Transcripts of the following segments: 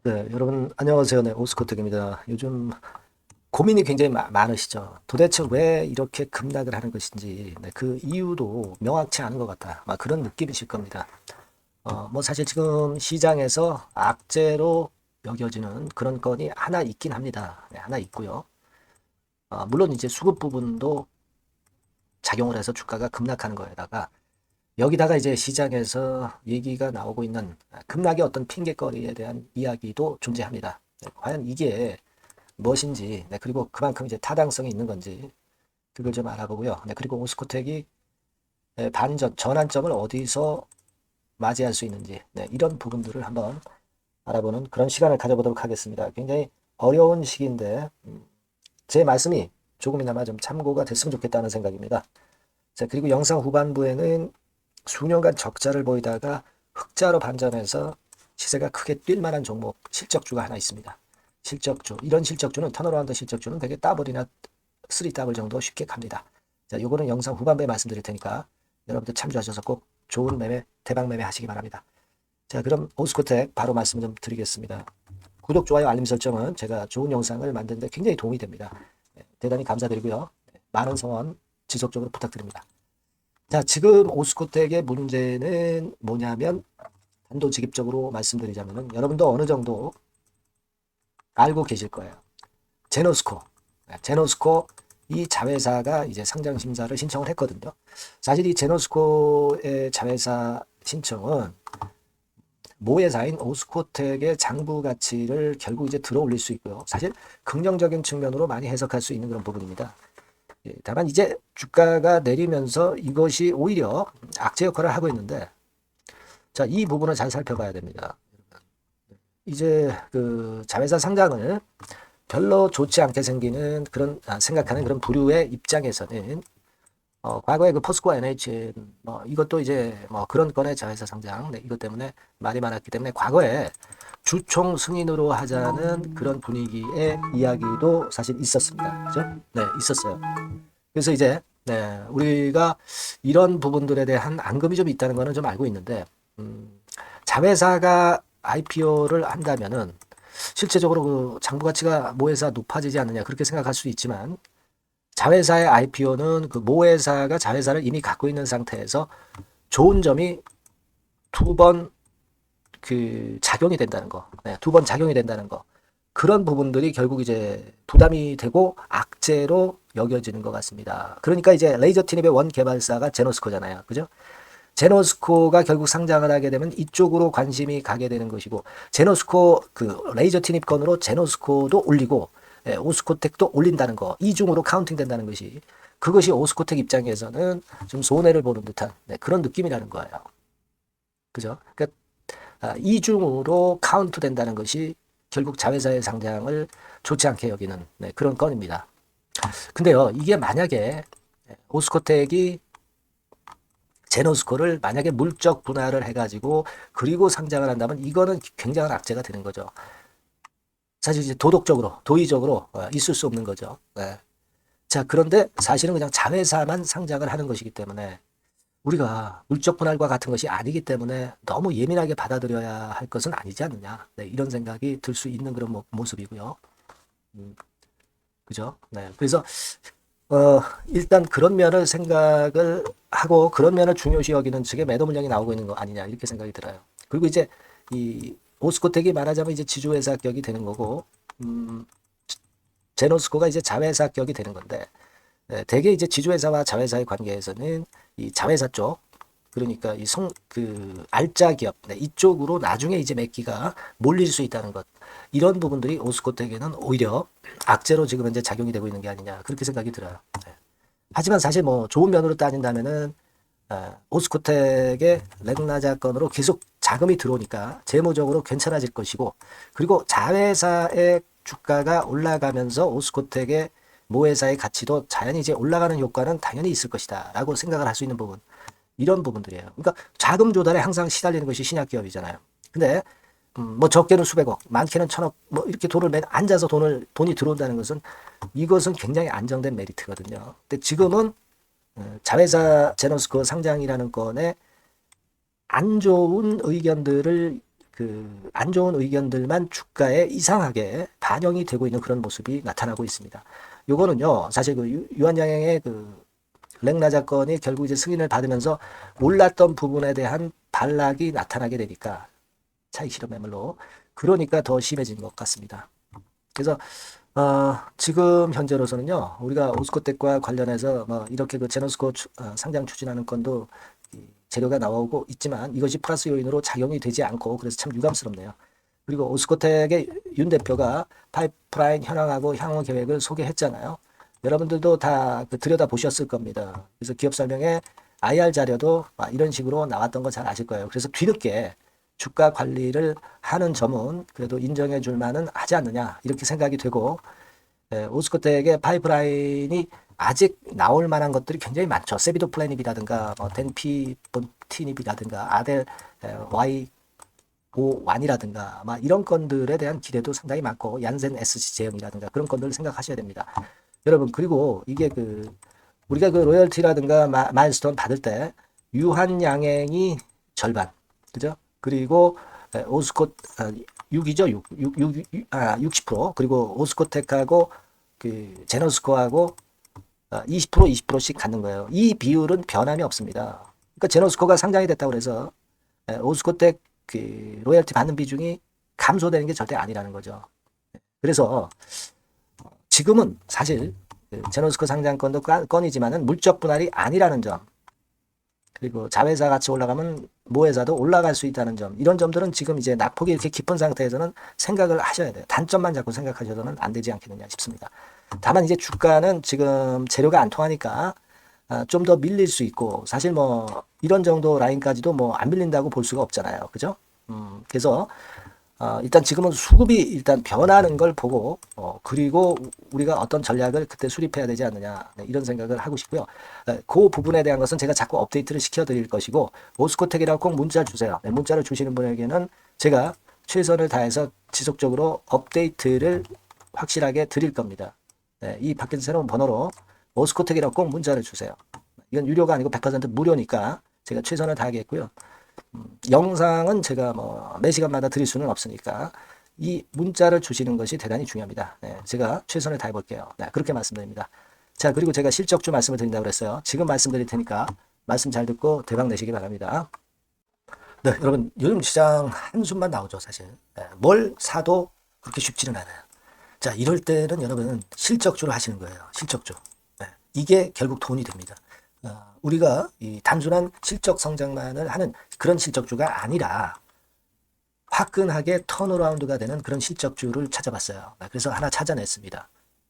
네, 여러분 안녕하세요. 네, 오스코텍입니다. 요즘 고민이 굉장히 많으시죠. 도대체 왜 이렇게 급락을 하는 것인지, 네, 그 이유도 명확치 않은 것 같다. 그런 느낌이실 겁니다. 뭐 사실 지금 시장에서 악재로 여겨지는 그런 건이 하나 있긴 합니다. 네, 하나 있고요. 물론 이제 수급 부분도 작용을 해서 주가가 급락하는 거에다가 여기다가 이제 시장에서 얘기가 나오고 있는 급락의 어떤 핑계거리에 대한 이야기도 존재합니다. 네, 과연 이게 무엇인지, 네, 그리고 그만큼 이제 타당성이 있는 건지 그걸 좀 알아보고요. 네, 그리고 오스코텍이 전환점을 어디서 맞이할 수 있는지, 네, 이런 부분들을 한번 알아보는 그런 시간을 가져보도록 하겠습니다. 굉장히 어려운 시기인데 제 말씀이 조금이나마 좀 참고가 됐으면 좋겠다는 생각입니다. 자, 그리고 영상 후반부에는 수년간 적자를 보이다가 흑자로 반전해서 시세가 크게 뛸 만한 종목 실적주가 하나 있습니다. 실적주. 이런 실적주는 턴어라운드 실적주는 되게 더블이나 3더블 정도 쉽게 갑니다. 자, 요거는 영상 후반부에 말씀드릴 테니까 여러분들 참조하셔서 꼭 좋은 매매, 대박 매매 하시기 바랍니다. 자, 그럼 오스코텍 바로 말씀 좀 드리겠습니다. 구독, 좋아요, 알림 설정은 제가 좋은 영상을 만드는데 굉장히 도움이 됩니다. 대단히 감사드리고요. 많은 성원 지속적으로 부탁드립니다. 자, 지금 오스코텍의 문제는 뭐냐면 단도직입적으로 말씀드리자면은 여러분도 어느 정도 알고 계실 거예요. 제노스코. 제노스코 이 자회사가 이제 상장 심사를 신청을 했거든요. 사실 이 제노스코의 자회사 신청은 모회사인 오스코텍의 장부 가치를 결국 이제 들어 올릴 수 있고요. 사실 긍정적인 측면으로 많이 해석할 수 있는 그런 부분입니다. 다만 이제 주가가 내리면서 이것이 오히려 악재 역할을 하고 있는데, 자, 이 부분을 잘 살펴봐야 됩니다. 이제 그 자회사 상장을 별로 좋지 않게 생기는 그런 생각하는 그런 부류의 입장에서는 과거에 그 포스코 NHN 뭐 이것도 이제 뭐 그런 건의 자회사 상장, 네, 이것 때문에 말이 많았기 때문에 과거에 주총 승인으로 하자는 그런 분위기의 이야기도 사실 있었습니다. 그죠? 네, 있었어요. 그래서 이제 네, 우리가 이런 부분들에 대한 앙금이 좀 있다는 거는 좀 알고 있는데, 자회사가 IPO를 한다면은 실제적으로 그 장부 가치가 모회사 높아지지 않느냐 그렇게 생각할 수도 있지만, 자회사의 IPO는 그 모회사가 자회사를 이미 갖고 있는 상태에서 좋은 점이 두 번 그 작용이 된다는 거, 네, 두 번 작용이 된다는 거, 그런 부분들이 결국 이제 부담이 되고 악재로 여겨지는 것 같습니다. 그러니까 이제 레이저 티닙의 원 개발사가 제노스코잖아요, 그죠? 제노스코가 결국 상장을 하게 되면 이쪽으로 관심이 가게 되는 것이고, 제노스코 그 레이저 티닙 건으로 제노스코도 올리고 오스코텍도 올린다는 거, 이중으로 카운팅 된다는 것이, 그것이 오스코텍 입장에서는 좀 손해를 보는 듯한 그런 느낌이라는 거예요. 그죠? 그러니까 이중으로 카운트 된다는 것이 결국 자회사의 상장을 좋지 않게 여기는 그런 건입니다. 근데요, 이게 만약에 오스코텍이 제노스코를 만약에 물적 분할을 해가지고 그리고 상장을 한다면 이거는 굉장한 악재가 되는 거죠. 사실 이제 도덕적으로, 도의적으로 있을 수 없는 거죠. 네. 자, 그런데 사실은 그냥 자회사만 상장을 하는 것이기 때문에 우리가 물적 분할과 같은 것이 아니기 때문에 너무 예민하게 받아들여야 할 것은 아니지 않느냐. 네, 이런 생각이 들 수 있는 그런 모습이고요. 음, 그죠? 네. 그래서 일단 그런 면을 생각을 하고 그런 면을 중요시 여기는 측의 매도 물량이 나오고 있는 거 아니냐 이렇게 생각이 들어요. 그리고 이제 이 오스코텍이 말하자면 이제 지주회사격이 되는 거고, 음, 제노스코가 이제 자회사격이 되는 건데, 대개 이제 지주회사와 자회사의 관계에서는 이 자회사 쪽, 그러니까 그 알짜 기업, 네, 이쪽으로 나중에 이제 매기가 몰릴 수 있다는 것, 이런 부분들이 오스코텍에는 오히려 악재로 지금 현재 작용이 되고 있는 게 아니냐 그렇게 생각이 들어요. 네. 하지만 사실 뭐 좋은 면으로 따진다면은 오스코텍의 렉나자 건으로 계속 자금이 들어오니까 재무적으로 괜찮아질 것이고, 그리고 자회사의 주가가 올라가면서 오스코텍의 모회사의 가치도 자연히 이제 올라가는 효과는 당연히 있을 것이다 라고 생각을 할 수 있는 부분, 이런 부분들이에요. 그러니까 자금 조달에 항상 시달리는 것이 신약 기업이잖아요. 근데 뭐 적게는 수백억, 많게는 천억, 뭐 이렇게 돈을 앉아서 돈이 들어온다는 것은, 이것은 굉장히 안정된 메리트거든요. 근데 지금은 자회사 제노스코 상장이라는 건에 안 좋은 의견들을 그 안 좋은 의견들만 주가에 이상하게 반영이 되고 있는 그런 모습이 나타나고 있습니다. 요거는요, 사실 그 유한양행의 그 렉나 사건이 결국 이제 승인을 받으면서 몰랐던 부분에 대한 반락이 나타나게 되니까 차익 실현 매물로 그러니까 더 심해진 것 같습니다. 그래서 지금 현재로서는요, 우리가 오스코텍과 관련해서 뭐 이렇게 그 제노스코 상장 추진하는 건도 재료가 나오고 있지만 이것이 플러스 요인으로 작용이 되지 않고 그래서 참 유감스럽네요. 그리고 오스코텍의 윤 대표가 파이프라인 현황하고 향후 계획을 소개했잖아요. 여러분들도 다 들여다 보셨을 겁니다. 그래서 기업 설명회 IR 자료도 이런 식으로 나왔던 거 잘 아실 거예요. 그래서 뒤늦게 주가 관리를 하는 점은 그래도 인정해 줄 만은 하지 않느냐 이렇게 생각이 되고, 오스코텍의 파이프라인이 아직 나올 만한 것들이 굉장히 많죠. 세비도 플래닛이라든가 덴피 본티닙이라든가 아델 Y51이라든가 이런 건들에 대한 기대도 상당히 많고, 얀센 SC 제형이라든가 그런 건들을 생각하셔야 됩니다. 여러분, 그리고 이게 우리가 그 로열티라든가 마일스톤 받을 때 유한양행이 절반, 그죠? 그리고 오스코 6이죠. 60%. 그리고 오스코텍하고 그 제노스코하고 20% 20%씩 갖는 거예요. 이 비율은 변함이 없습니다. 그러니까 제노스코가 상장이 됐다고 해서 오스코텍 그 로열티 받는 비중이 감소되는 게 절대 아니라는 거죠. 그래서 지금은 사실 제노스코 상장권도 건이지만은 물적 분할이 아니라는 점, 그리고 자회사 같이 올라가면 모회사도 올라갈 수 있다는 점, 이런 점들은 지금 이제 낙폭이 이렇게 깊은 상태에서는 생각을 하셔야 돼요. 단점만 자꾸 생각하셔서는 안 되지 않겠느냐 싶습니다. 다만 이제 주가는 지금 재료가 안 통하니까 좀 더 밀릴 수 있고, 사실 뭐 이런 정도 라인까지도 뭐 안 밀린다고 볼 수가 없잖아요. 그죠? 그래서 일단 지금은 수급이 일단 변하는 걸 보고 그리고 우리가 어떤 전략을 그때 수립해야 되지 않느냐, 네, 이런 생각을 하고 싶고요. 그 부분에 대한 것은 제가 자꾸 업데이트를 시켜드릴 것이고, 오스코텍이라고 꼭 문자 주세요. 네, 문자를 주시는 분에게는 제가 최선을 다해서 지속적으로 업데이트를 확실하게 드릴 겁니다. 네, 이 밖에서 새로운 번호로 오스코텍이라고 꼭 문자를 주세요. 이건 유료가 아니고 100% 무료니까 제가 최선을 다하겠고요. 영상은 제가 뭐 매 시간마다 드릴 수는 없으니까 이 문자를 주시는 것이 대단히 중요합니다. 네, 제가 최선을 다해 볼게요. 네, 그렇게 말씀드립니다. 자, 그리고 제가 실적주 말씀을 드린다고 그랬어요. 지금 말씀드릴 테니까 말씀 잘 듣고 대박 내시기 바랍니다. 네, 여러분, 요즘 시장 한숨만 나오죠, 사실. 네, 뭘 사도 그렇게 쉽지는 않아요. 자, 이럴 때는 여러분 실적주를 하시는 거예요. 실적주. 네, 이게 결국 돈이 됩니다. 우리가 이 단순한 실적 성장만을 하는 그런 실적주가 아니라 화끈하게 턴어라운드가 되는 그런 실적주를 찾아봤어요. 그래서 하나 찾아냈습니다.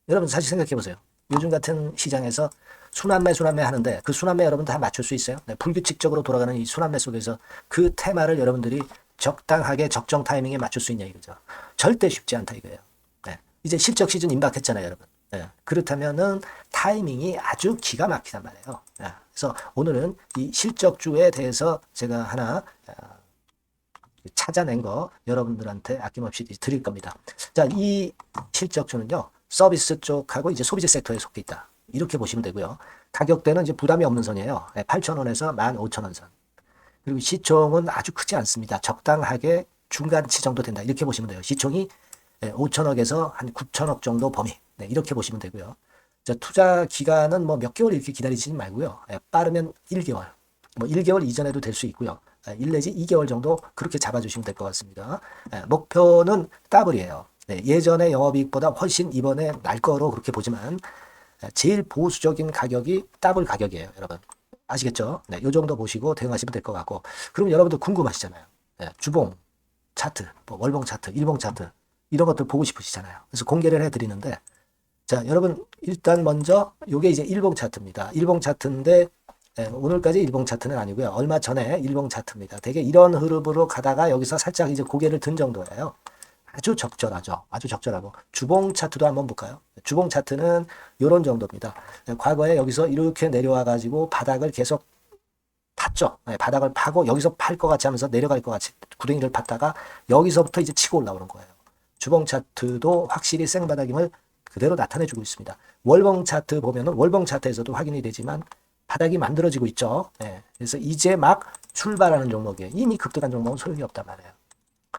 여러분 사실 생각해 보세요. 요즘 같은 시장에서 순환매 하는데 그 순환매 여러분 다 맞출 수 있어요? 네, 불규칙적으로 돌아가는 이 순환매 속에서 그 테마를 여러분들이 적당하게 적정 타이밍에 맞출 수 있냐 이거죠. 절대 쉽지 않다 이거예요. 네, 이제 실적 시즌 임박했잖아요, 여러분. 네, 그렇다면은 타이밍이 아주 기가 막히단 말이에요. 네, 그래서 오늘은 이 실적주에 대해서 제가 하나 찾아낸 거 여러분들한테 아낌없이 드릴 겁니다. 자, 이 실적주는요, 서비스 쪽하고 이제 소비재 섹터에 속해 있다. 이렇게 보시면 되고요. 가격대는 이제 부담이 없는 선이에요. 8,000원에서 15,000원 선. 그리고 시총은 아주 크지 않습니다. 적당하게 중간치 정도 된다. 이렇게 보시면 돼요. 시총이 5천억에서 한 9천억 정도 범위. 네, 이렇게 보시면 되고요. 자, 투자 기간은 뭐 몇 개월 이렇게 기다리지 말고요. 빠르면 1개월. 뭐 1개월 이전에도 될 수 있고요. 1 내지 2개월 정도 그렇게 잡아주시면 될 것 같습니다. 목표는 더블이에요. 네, 예전의 영업이익보다 훨씬 이번에 날 거로 그렇게 보지만 제일 보수적인 가격이 더블 가격이에요, 여러분. 아시겠죠? 네, 이 정도 보시고 대응하시면 될 것 같고. 그럼 여러분들 궁금하시잖아요. 네, 주봉 차트, 뭐 월봉 차트, 일봉 차트 이런 것들 보고 싶으시잖아요. 그래서 공개를 해드리는데, 자, 여러분 일단 먼저 요게 이제 일봉 차트입니다. 일봉 차트인데 오늘까지 일봉 차트는 아니고요. 얼마 전에 일봉 차트입니다. 되게 이런 흐름으로 가다가 여기서 살짝 이제 고개를 든 정도예요. 아주 적절하죠. 아주 적절하고. 주봉 차트도 한번 볼까요? 주봉 차트는 이런 정도입니다. 과거에 여기서 이렇게 내려와 가지고 바닥을 계속 팠죠. 바닥을 파고 여기서 팔 것 같이 하면서 내려갈 것 같이 구덩이를 팠다가 여기서부터 이제 치고 올라오는 거예요. 주봉 차트도 확실히 생바닥임을 그대로 나타내주고 있습니다. 월봉 차트 보면은 월봉 차트에서도 확인이 되지만 바닥이 만들어지고 있죠. 네. 그래서 이제 막 출발하는 종목이에요. 이미 급등한 종목은 소용이 없단 말이에요.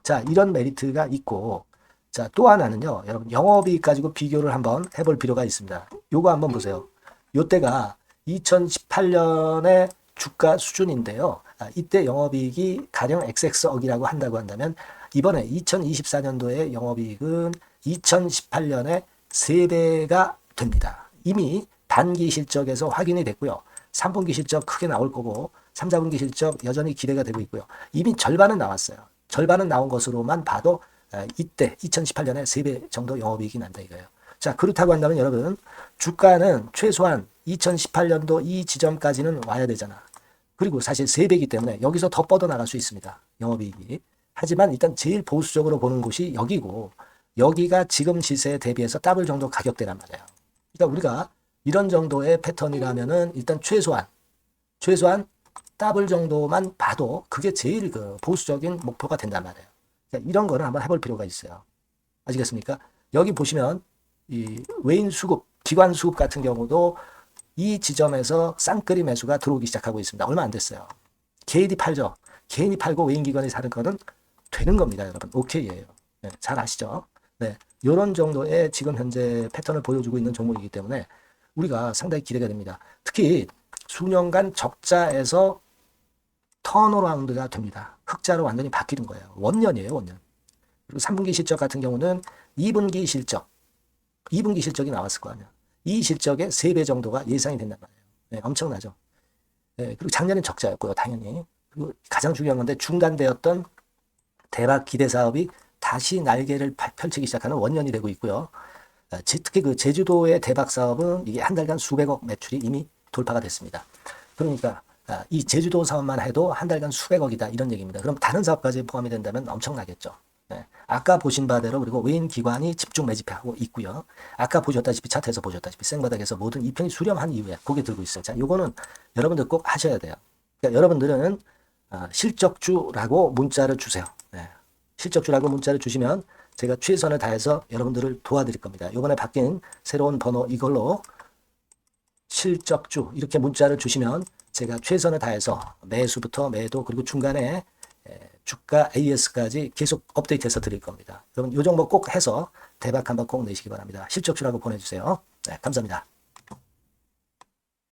자, 이런 메리트가 있고, 자, 또 하나는요, 여러분, 영업이익 가지고 비교를 한번 해볼 필요가 있습니다. 요거 한번 보세요. 요때가 2018년의 주가 수준인데요. 이때 영업이익이 가령 XX억이라고 한다면, 이번에 2024년도에 영업이익은 2018년에 3배가 됩니다. 이미 단기 실적에서 확인이 됐고요. 3분기 실적 크게 나올 거고 3, 4분기 실적 여전히 기대가 되고 있고요. 이미 절반은 나왔어요. 절반은 나온 것으로만 봐도 이때 2018년에 3배 정도 영업이익이 난다 이거예요. 자, 그렇다고 한다면 여러분, 주가는 최소한 2018년도 이 지점까지는 와야 되잖아. 그리고 사실 3배이기 때문에 여기서 더 뻗어나갈 수 있습니다. 영업이익이. 하지만 일단 제일 보수적으로 보는 곳이 여기고, 여기가 지금 시세에 대비해서 더블 정도 가격대란 말이에요. 그러니까 우리가 이런 정도의 패턴이라면은 일단 최소한 더블 정도만 봐도 그게 제일 그 보수적인 목표가 된단 말이에요. 그러니까 이런 거를 한번 해볼 필요가 있어요. 아시겠습니까? 여기 보시면 이 외인 수급, 기관 수급 같은 경우도 이 지점에서 쌍끌이 매수가 들어오기 시작하고 있습니다. 얼마 안 됐어요. 개인이 팔죠. 개인이 팔고 외인 기관이 사는 거는 되는 겁니다, 여러분. 오케이예요. 네, 잘 아시죠? 네, 이런 정도의 지금 현재 패턴을 보여주고 있는 종목이기 때문에 우리가 상당히 기대가 됩니다. 특히 수년간 적자에서 턴어라운드가 됩니다. 흑자로 완전히 바뀌는 거예요. 원년이에요, 원년. 그리고 3분기 실적 같은 경우는 2분기 실적이 나왔을 거 아니야. 이 실적의 3배 정도가 예상이 된단 말이에요. 네, 엄청나죠. 네, 그리고 작년엔 적자였고요, 당연히. 그리고 가장 중요한 건데 중단되었던 대박 기대 사업이 다시 날개를 펼치기 시작하는 원년이 되고 있고요. 특히 그 제주도의 대박 사업은 이게 한 달간 수백억 매출이 이미 돌파가 됐습니다. 그러니까 이 제주도 사업만 해도 한 달간 수백억이다 이런 얘기입니다. 그럼 다른 사업까지 포함이 된다면 엄청나겠죠. 네. 아까 보신 바대로 그리고 외인 기관이 집중 매집하고 있고요. 아까 보셨다시피 차트에서 보셨다시피 생바닥에서 모든 이평이 수렴한 이후에 고개 들고 있어요. 자, 요거는 여러분들 꼭 하셔야 돼요. 그러니까 여러분들은 실적주라고 문자를 주세요. 네. 실적주라고 문자를 주시면 제가 최선을 다해서 여러분들을 도와드릴 겁니다. 이번에 바뀐 새로운 번호 이걸로 실적주 이렇게 문자를 주시면 제가 최선을 다해서 매수부터 매도 그리고 중간에 주가 AS까지 계속 업데이트해서 드릴 겁니다. 여러분 이 종목 꼭 해서 대박 한번 꼭 내시기 바랍니다. 실적주라고 보내주세요. 네, 감사합니다.